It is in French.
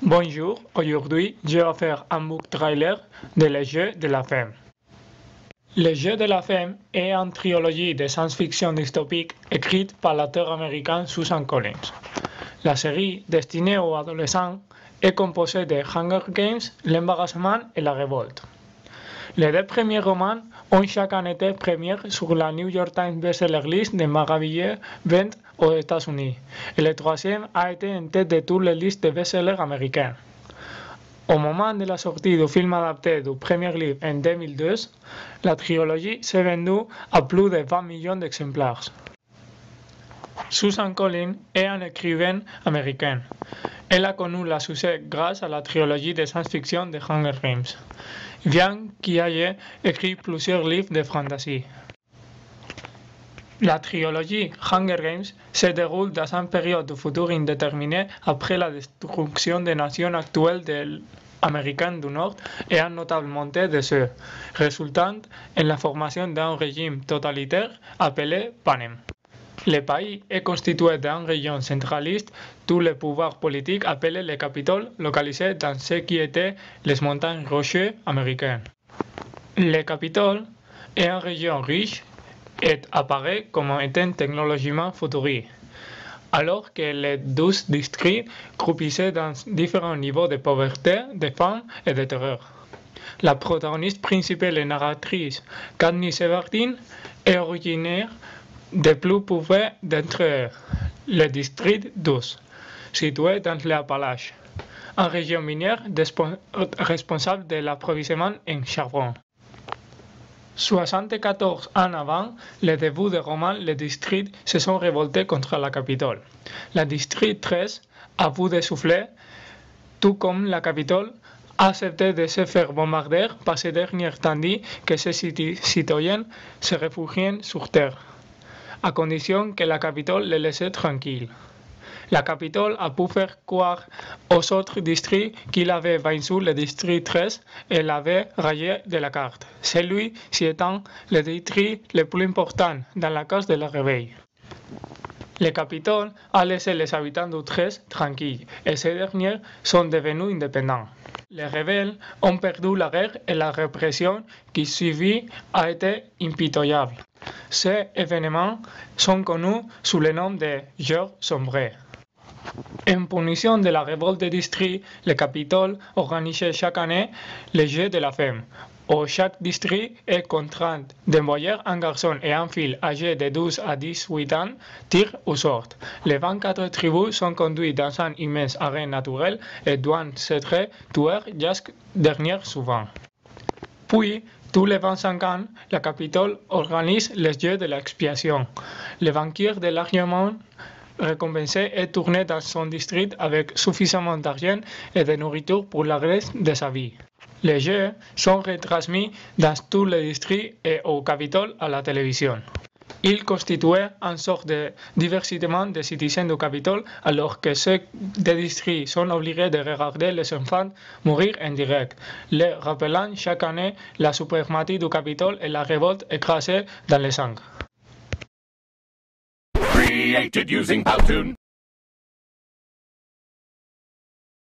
Bonjour, aujourd'hui je vais faire un book trailer de Les Jeux de la Femme. Les Jeux de la Femme est une trilogie de science-fiction dystopique écrite par l'auteur américain Susan Collins. La série, destinée aux adolescents, est composée de Hunger Games, l'embarrassement et la révolte. Les deux premiers romans ont chacun été premiers sur la New York Times Bestseller List des merveilleux ventes aux États-Unis, et le troisième a été en tête de toutes les listes de best-sellers américains. Au moment de la sortie du film adapté du premier livre en 2012, la trilogie s'est vendue à plus de 20 millions d'exemplaires. Susan Collins est une écrivaine américaine. Elle a connu le succès grâce à la trilogie de science-fiction de Hunger Games, bien qu'elle ait écrit plusieurs livres de fantasy. La trilogie Hunger Games se déroule dans une période de futur indéterminé après la destruction des nations actuelles de l'Amérique du Nord et une notable montée de ceux, résultant en la formation d'un régime totalitaire appelé Panem. Le pays est constitué d'une région centraliste, tout le pouvoir politique appelé le Capitole, localisé dans ce qui étaient les montagnes rocheuses américaines. Le Capitole est une région riche et apparaît comme étant technologiquement futuriste, alors que les 12 districts groupissaient dans différents niveaux de pauvreté, de faim et de terreur. La protagoniste principale et narratrice, Katniss Everdeen, est originaire des plus pauvres d'entre eux, le district 12, situé dans les Appalaches, une région minière responsable de l'approvisionnement en charbon. 74 ans avant le début du roman, les districts se sont révoltés contre la Capitole. Le district 13 a vu de souffler, tout comme la Capitole, a accepté de se faire bombarder par ces derniers tandis que ses citoyens se réfugient sur Terre, à condition que la Capitole les laisse tranquilles. La Capitole a pu faire croire aux autres districts qu'il avait vaincu le district 13 et l'avait rayé de la carte, celui-ci étant le district le plus important dans la cause de la réveil. Le Capitole a laissé les habitants du 13 tranquilles et ces derniers sont devenus indépendants. Les rebelles ont perdu la guerre et la répression qui suivit a été impitoyable. Ces événements sont connus sous le nom de Jours sombres. En punition de la révolte des districts, le Capitole organise chaque année les Jeux de la Femme, où chaque district est contraint d'envoyer un garçon et une fille âgés de 12 à 18 ans tir au sort. Les 24 tribus sont conduites dans une immense arène naturelle et doivent s'être tuées jusqu'à dernier souvent. Puis, tous les 25 ans, la Capitole organise les Jeux de l'expiation. Le vainqueur de l'argument récompensé est tourné dans son district avec suffisamment d'argent et de nourriture pour le reste de sa vie. Les jeux sont retransmis dans tous les districts et au Capitole à la télévision. Ils constituent une sorte de divertissement des citoyens du Capitole, alors que ceux des districts sont obligés de regarder les enfants mourir en direct, leur rappelant chaque année la suprématie du Capitole et la révolte écrasée dans le sang. Created using Powtoon.